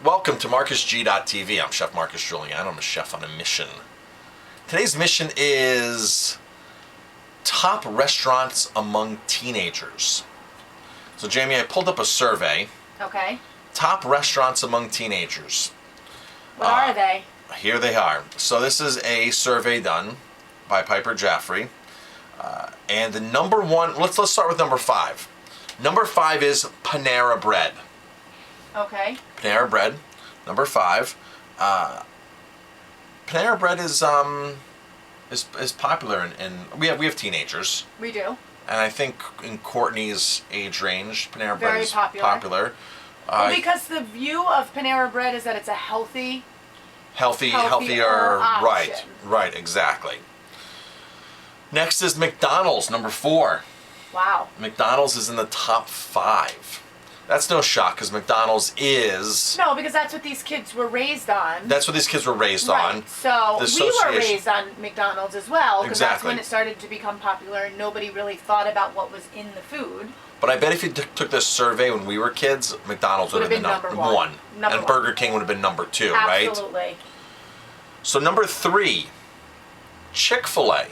Welcome to MarcusG.tv. I'm Chef Marcus Julian. I'm a chef on a mission. Today's mission is top restaurants among teenagers. So Jamie, I pulled up a survey. Okay. Top restaurants among teenagers. What are they? Here they are. So this is a survey done by Piper Jaffray. And the number one, let's start with number 5. Number 5 is Panera Bread. Okay. Panera Bread, number 5. Panera Bread is popular, and we have teenagers. We do. And I think in Courtney's age range, Panera Bread Very is popular. Well, because the view of Panera Bread is that it's a healthier healthier. option. Right, exactly. Next is McDonald's, number 4. Wow. McDonald's is in the top 5. That's no shock, because McDonald's is... No, because that's what these kids were raised on. That's what these kids were raised right. on. So we were raised on McDonald's as well, because that's when it started to become popular and nobody really thought about what was in the food. But I bet if you took this survey when we were kids, McDonald's would have been number one. And Burger King would have been number 2, right? Absolutely. So number 3, Chick-fil-A.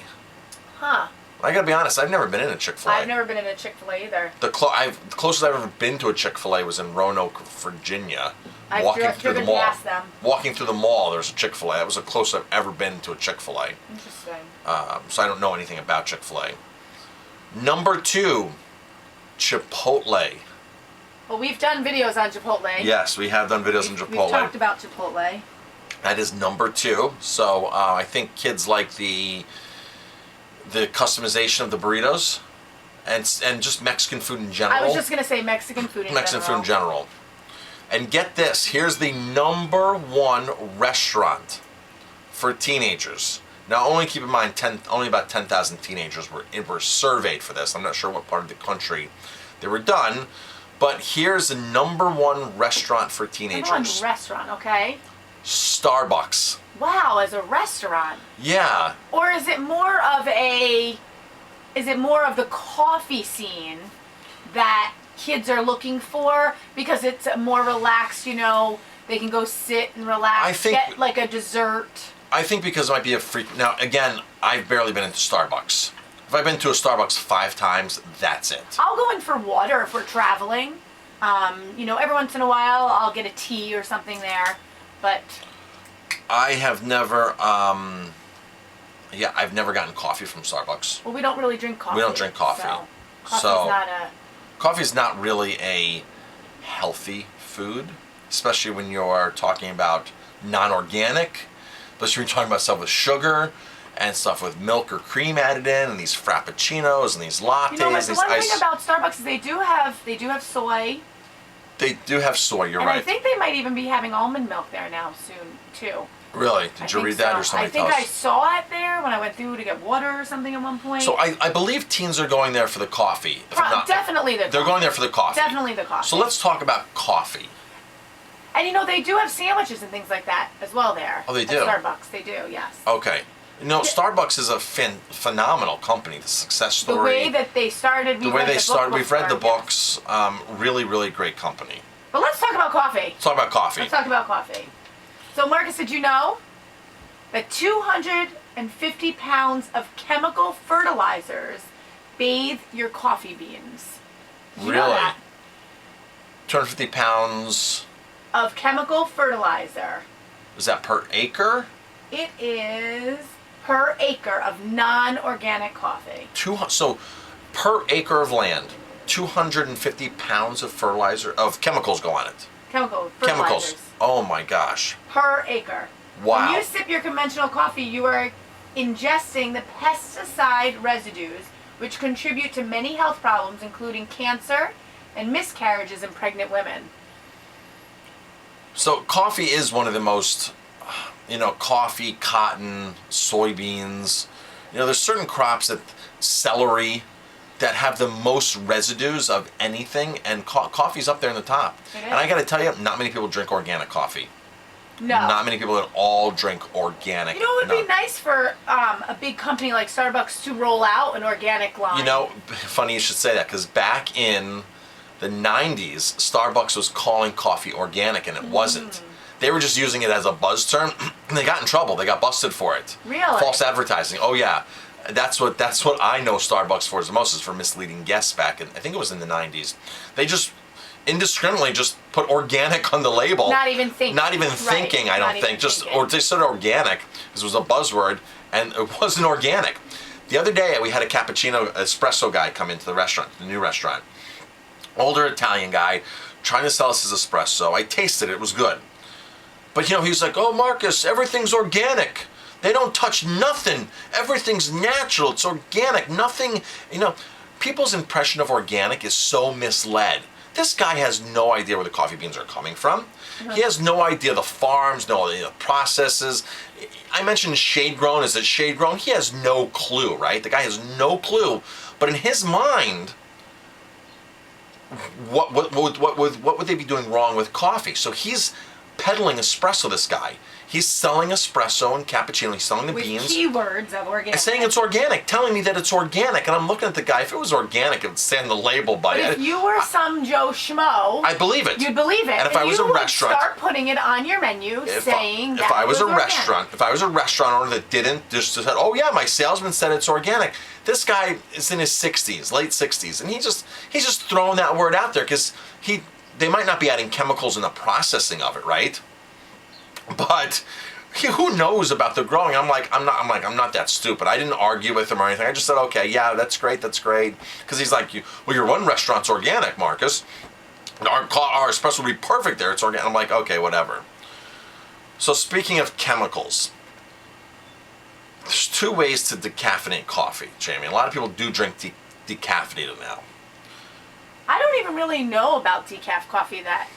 Huh. I gotta be honest, I've never been in a Chick-fil-A. I've never been in a Chick-fil-A either. The closest I've ever been to a Chick-fil-A was in Roanoke, Virginia. I've driven past them. Walking through the mall, there's a Chick-fil-A. That was the closest I've ever been to a Chick-fil-A. Interesting. So I don't know anything about Chick-fil-A. Number 2, Chipotle. Well, we've done videos on Chipotle. Yes, we have done videos on Chipotle. We've talked about Chipotle. That is number 2. So I think kids like the customization of the burritos and just Mexican food in general. I was just going to say Mexican food in general. And get this, here's the number 1 restaurant for teenagers. Now, only keep in mind, only about 10,000 teenagers were surveyed for this. I'm not sure what part of the country they were done, but here's the number 1 restaurant for teenagers. Number 1 restaurant, okay. Starbucks. Wow, as a restaurant. Yeah. Or is it more of the coffee scene that kids are looking for because it's more relaxed, they can go sit and relax, get like a dessert. I think because it might be a freak. Now, again, I've barely been into Starbucks. If I've been to a Starbucks 5 times, that's it. I'll go in for water if we're traveling. Every once in a while I'll get a tea or something there, but I have never, I've never gotten coffee from Starbucks. Well, we don't really drink coffee. We don't drink coffee. Coffee's not really a healthy food, especially when you're talking about non-organic, especially when you're talking about stuff with sugar and stuff with milk or cream added in, and these frappuccinos and these lattes. But the one thing about Starbucks is they do have soy. They do have soy, you're right. I think they might even be having almond milk there now soon, too. Really? Did you read that or somebody I think I saw it there when I went through to get water or something at one point. So I believe teens are going there for the coffee. Definitely they're going there for the coffee. Definitely the coffee. So let's talk about coffee. And they do have sandwiches and things like that as well there. Oh, they do? At Starbucks, they do, yes. Okay. Starbucks is a phenomenal company. The success story. The way that they started, we've read the books. Really, really great company. But let's talk about coffee. Let's talk about coffee. So, Marcus, did you know that 250 pounds of chemical fertilizers bathe your coffee beans? Did you know that? 250 pounds of chemical fertilizer. Is that per acre? It is per acre of non-organic coffee. So, per acre of land, 250 pounds of fertilizer, of chemicals go on it. Chemicals. Oh my gosh. Per acre. Wow. When you sip your conventional coffee, you are ingesting the pesticide residues, which contribute to many health problems, including cancer and miscarriages in pregnant women. So coffee is one of the most, coffee, cotton, soybeans. There's certain crops celery, that have the most residues of anything, and coffee's up there in the top. And I gotta tell you, not many people drink organic coffee. No. Not many people at all drink organic. It would be nice for a big company like Starbucks to roll out an organic line. Funny you should say that, because back in the 90s, Starbucks was calling coffee organic, and it wasn't. They were just using it as a buzz term, and they got in trouble. They got busted for it. Really? False advertising. Oh yeah, that's what I know Starbucks for the most, is for misleading guests back in, I think it was in the 90s. They just indiscriminately just put organic on the label. Not even thinking. Not even thinking, Right. I don't think. Just or they said organic because it was a buzzword, and it wasn't organic. The other day we had a cappuccino espresso guy come into the restaurant, the new restaurant. Older Italian guy trying to sell us his espresso. I tasted it, it was good. But he was like, "Oh, Marcus, everything's organic. They don't touch nothing. Everything's natural. It's organic. Nothing." People's impression of organic is so misled. This guy has no idea where the coffee beans are coming from. He has no idea the farms, no idea the processes. I mentioned shade grown. Is it shade grown? He has no clue, right? The guy has no clue. But in his mind, what would they be doing wrong with coffee? So he's peddling espresso, this guy. He's selling espresso and cappuccino. He's selling the with beans. keywords of organic. And saying it's organic, telling me that it's organic. And I'm looking at the guy. If it was organic, it would say on the label, buddy. But if you were some Joe Schmo, I believe it. you'd believe it. And if I was a you would restaurant, start putting it on your menu saying that if I was a organic. restaurant, if I was a restaurant owner that didn't just said, "Oh yeah, my salesman said it's organic." This guy is in his 60s, late 60s, and he's just throwing that word out there because they might not be adding chemicals in the processing of it, right? But who knows about the growing? I'm not that stupid. I didn't argue with him or anything. I just said, "Okay, yeah, that's great. Because he's like, "Well, your one restaurant's organic, Marcus. Our espresso would be perfect there. It's organic." I'm like, "Okay, whatever." So speaking of chemicals, there's two ways to decaffeinate coffee, Jamie. A lot of people do drink decaffeinated now. I don't even really know about decaf coffee that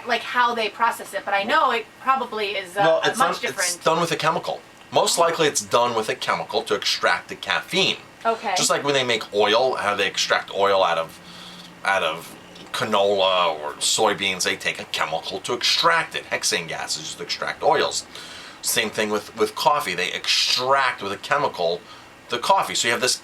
like how they process it, but I know it probably is much different. It's done with a chemical. Most likely it's done with a chemical to extract the caffeine. Okay. Just like when they make oil, how they extract oil out of canola or soybeans, they take a chemical to extract it. Hexane gases just to extract oils. Same thing with coffee. They extract with a chemical the coffee. So you have this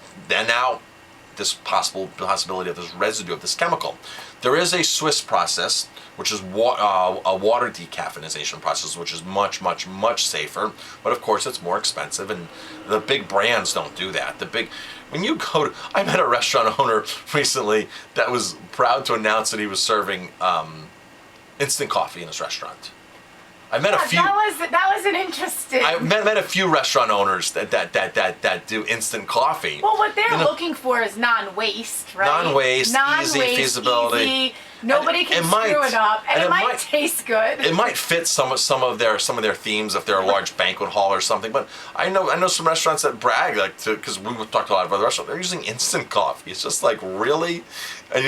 possibility of this residue of this chemical. There is a Swiss process, which is a water decaffeination process, which is much, much, much safer. But of course, it's more expensive, and the big brands don't do that. I met a restaurant owner recently that was proud to announce that he was serving instant coffee in his restaurant. I met a few. That was an interesting. I met a few restaurant owners that do instant coffee. Well, what they're looking for is non-waste, right? Non-waste, easy feasibility. Easy. Nobody can screw it up, and it might taste good. It might fit some of their themes if they're a large banquet hall or something. But I know some restaurants that brag because we talked to a lot of other restaurants. They're using instant coffee. It's just like, really, and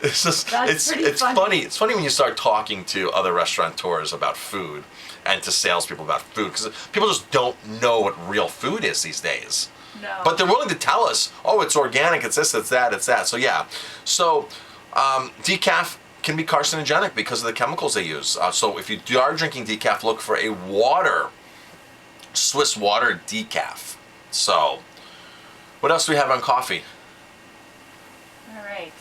it's just it's funny. It's funny when you start talking to other restaurateurs about food and to salespeople about food, because people just don't know what real food is these days. No. But they're willing to tell us, "Oh, it's organic. It's this. It's that. It's that." So yeah. So. Decaf can be carcinogenic because of the chemicals they use. So if you are drinking decaf, look for a Swiss water decaf. So, what else do we have on coffee? All right.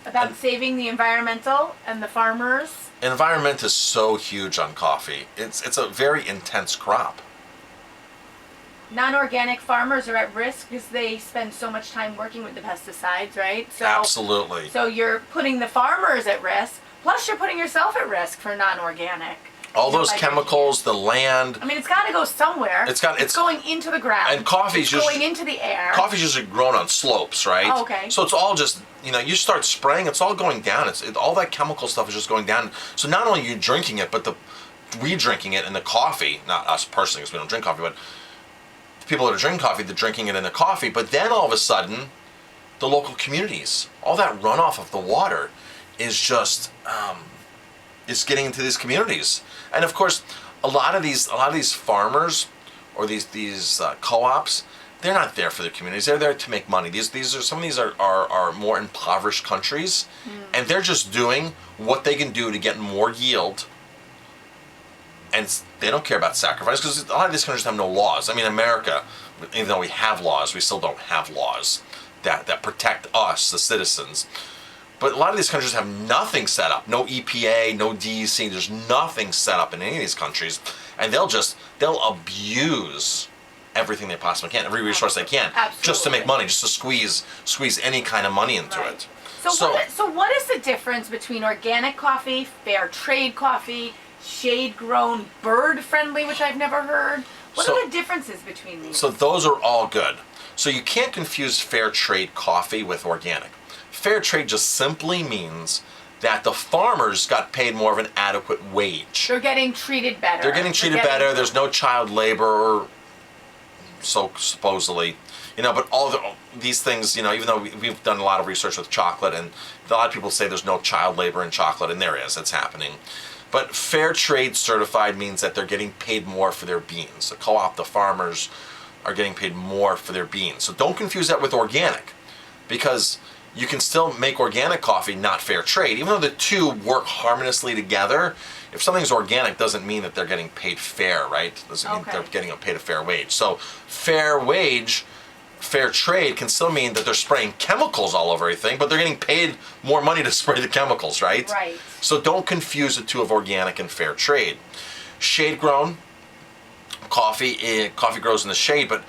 About saving the environmental and the farmers. Environment is so huge on coffee. It's a very intense crop. Non-organic farmers are at risk because they spend so much time working with the pesticides, right? So, absolutely. So you're putting the farmers at risk, plus you're putting yourself at risk for non-organic. All those chemicals, the land. I mean, it's got to go somewhere. It's going into the ground. And coffee's going into the air. Coffee's usually grown on slopes, right? Oh, okay. So it's all just, you start spraying, it's all going down. All that chemical stuff is just going down. So not only are you drinking it, but we drinking it in the coffee, not us personally because we don't drink coffee, but people that are drinking coffee, they're drinking it in the coffee, but then all of a sudden, the local communities, all that runoff of the water is just is getting into these communities. And of course, a lot of these farmers or these co-ops, they're not there for their communities. They're there to make money. Some of these are more impoverished countries, and they're just doing what they can do to get more yield. And they don't care about sacrifice because a lot of these countries have no laws. I mean, America, even though we have laws, we still don't have laws that protect us, the citizens. But a lot of these countries have nothing set up. No EPA, no DEC. There's nothing set up in any of these countries. And they'll abuse everything they possibly can, every resource they can, just to make money, just to squeeze any kind of money into it. So what is the difference between organic coffee, fair trade coffee, shade grown, bird friendly, which I've never heard? What are the differences between these? So those are all good. So you can't confuse fair trade coffee with organic. Fair trade just simply means that the farmers got paid more of an adequate wage. They're getting treated better. They're getting treated better. There's no child labor, so supposedly. But these things, even though we've done a lot of research with chocolate, and a lot of people say there's no child labor in chocolate, and there is, it's happening. But fair trade certified means that they're getting paid more for their beans. The co-op, the farmers are getting paid more for their beans. So don't confuse that with organic, because you can still make organic coffee not fair trade. Even though the two work harmoniously together, if something's organic doesn't mean that they're getting paid fair, right? Doesn't mean they're getting paid a fair wage. So fair wage, fair trade can still mean that they're spraying chemicals all over everything, but they're getting paid more money to spray the chemicals, right? Right. So don't confuse the two of organic and fair trade. Shade grown coffee grows in the shade, but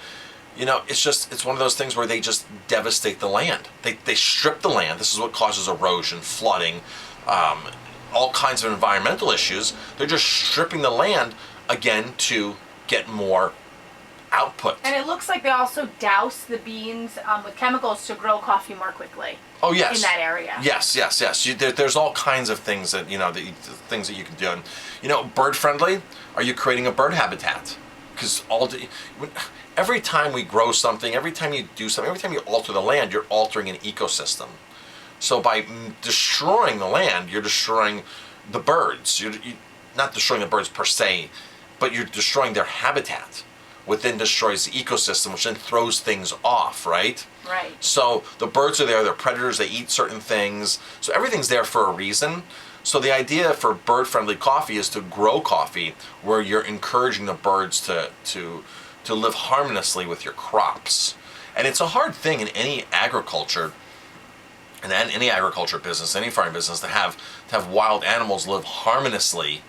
it's one of those things where they just devastate the land. They strip the land. This is what causes erosion, flooding, all kinds of environmental issues. They're just stripping the land, again, to get more output. And it looks like they also douse the beans with chemicals to grow coffee more quickly. Oh, yes. In that area. Yes. There's all kinds of things that, things that you can do. And, bird friendly, are you creating a bird habitat? Because every time we grow something, every time you do something, every time you alter the land, you're altering an ecosystem. So by destroying the land, you're destroying the birds. You're not destroying the birds per se, but you're destroying their habitat, which then destroys the ecosystem, which then throws things off, right? Right. So the birds are there, they're predators, they eat certain things. So everything's there for a reason. So the idea for bird-friendly coffee is to grow coffee where you're encouraging the birds to live harmoniously with your crops. And it's a hard thing in any agriculture, and any agriculture business, any farming business, to have wild animals live harmoniously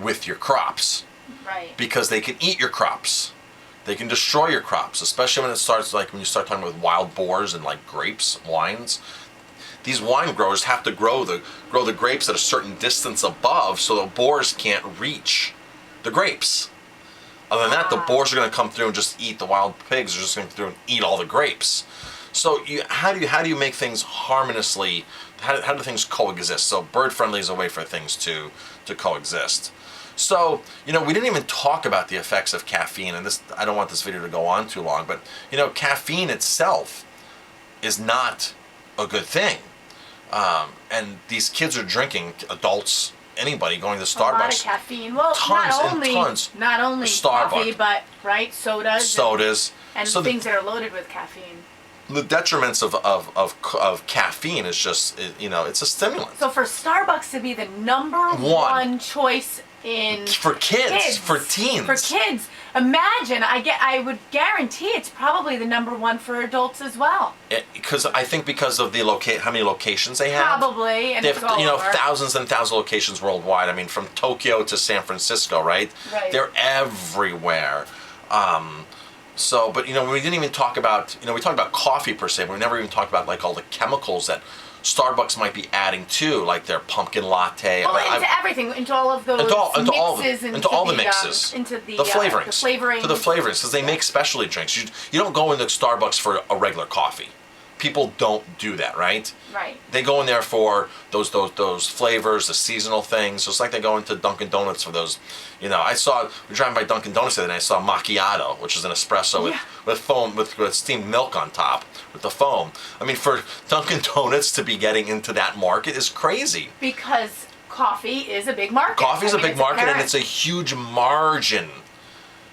with your crops. Right. Because they can eat your crops. They can destroy your crops, especially when you start talking with wild boars and like grapes, wines. These wine growers have to grow the grapes at a certain distance above so the boars can't reach the grapes. Other than that, the boars are going to come through and just eat. The wild pigs are just going to come through and eat all the grapes. So how do you make things harmoniously? How do things coexist? So bird friendly is a way for things to coexist. So, we didn't even talk about the effects of caffeine, and I don't want this video to go on too long, but caffeine itself is not a good thing. And these kids are drinking, adults, anybody going to Starbucks. A lot of caffeine. Well, tons not only coffee, but sodas. And so things that are loaded with caffeine. The detriments of caffeine is just, it's a stimulant. So for Starbucks to be the number one choice for kids, for teens. For kids. Imagine, I would guarantee it's probably the number one for adults as well. Because of how many locations they have. Probably, and they it's have, all over. thousands and thousands of locations worldwide. I mean, from Tokyo to San Francisco, right? Right. They're everywhere. But we didn't even talk about, we talked about coffee per se, but we never even talked about like all the chemicals that Starbucks might be adding to, like their pumpkin latte. Well, into everything, into all of those mixes, into all the mixes, into the flavorings, to the flavorings, because they make specialty drinks. You don't go into Starbucks for a regular coffee. People don't do that, right? Right. They go in there for those flavors, the seasonal things. Just like they go into Dunkin' Donuts for those. We're driving by Dunkin' Donuts the other day, and I saw macchiato, which is an espresso with foam, with steamed milk on top, with the foam. I mean, for Dunkin' Donuts to be getting into that market is crazy. Because coffee is a big market. Coffee is a big market, and it's a huge margin.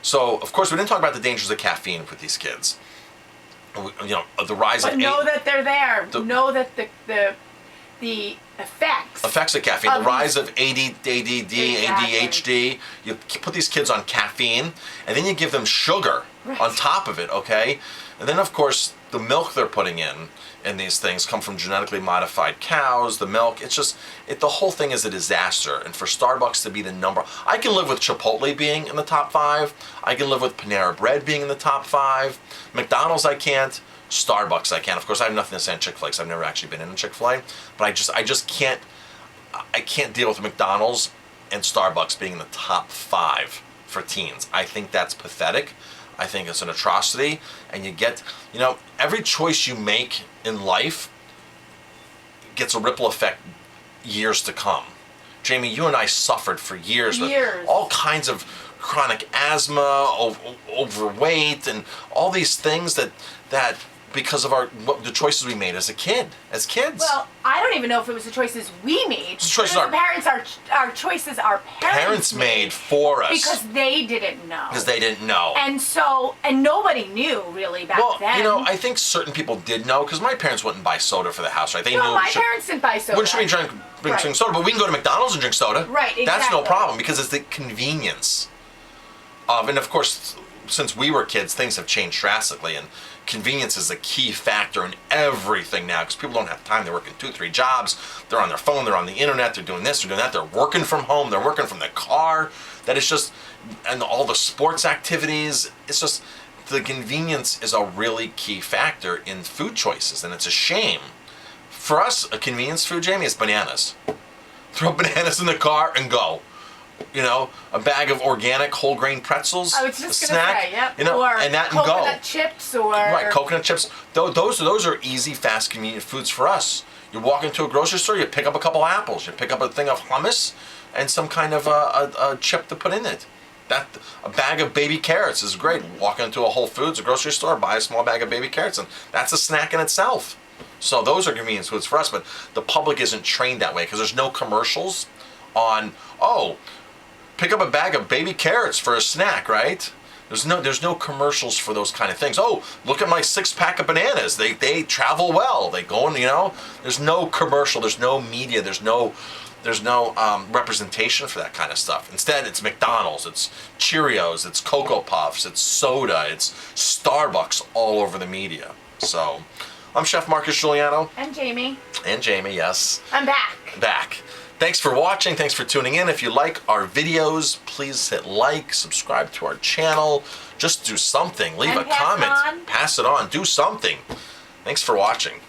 So, of course, we didn't talk about the dangers of caffeine with these kids. The rise of... But know that they're there. Know that the effects of caffeine, the rise of ADD, ADHD. You put these kids on caffeine, and then you give them sugar on top of it, okay? And then, of course, the milk they're putting in these things come from genetically modified cows. The milk, the whole thing is a disaster. And for Starbucks to be the number, I can live with Chipotle being in the top 5. I can live with Panera Bread being in the top 5. McDonald's I can't. Starbucks I can. Of course, I have nothing to say on Chick-fil-A because I've never actually been in a Chick-fil-A. But I just can't. I can't deal with McDonald's and Starbucks being in the top 5 for teens. I think that's pathetic. I think it's an atrocity. And you get, every choice you make in life gets a ripple effect years to come. Jamie, you and I suffered for years with all kinds of chronic asthma, overweight, and all these things that because of the choices we made as kids. Well, I don't even know if it was the choices we made. The choices our choices our parents made for us. Because they didn't know. And nobody knew really back then. I think certain people did know because my parents wouldn't buy soda for the house, right? My parents didn't buy soda. When should we drink soda? But we can go to McDonald's and drink soda. Right, exactly. That's no problem because it's the convenience and of course, since we were kids, things have changed drastically, and convenience is a key factor in everything now because people don't have time. They're working 2, 3 jobs. They're on their phone. They're on the internet. They're doing this. They're doing that. They're working from home. They're working from the car. That is just, and all the sports activities. It's just, the convenience is a really key factor in food choices, and it's a shame. For us, a convenience food, Jamie, is bananas. Throw bananas in the car and go. A bag of organic whole grain pretzels. I was just going to say, yep. Or and that and go. Coconut chips or... Right, coconut chips. Those are easy, fast, convenient foods for us. You walk into a grocery store, you pick up a couple apples, you pick up a thing of hummus, and some kind of a chip to put in it. A bag of baby carrots is great. Walk into a Whole Foods, a grocery store, buy a small bag of baby carrots, and that's a snack in itself. So those are convenience foods for us, but the public isn't trained that way because there's no commercials on, pick up a bag of baby carrots for a snack, right? There's no commercials for those kind of things. Oh, look at my 6-pack of bananas. They travel well. They go and there's no commercial. There's no media. There's no representation for that kind of stuff. Instead, it's McDonald's. It's Cheerios. It's Cocoa Puffs. It's soda. It's Starbucks all over the media. So, I'm Chef Marcus Giuliano. And Jamie. And Jamie, yes. I'm back. Thanks for watching. Thanks for tuning in. If you like our videos, please hit like, subscribe to our channel. Just do something. Leave a comment. Pass it on. Do something. Thanks for watching.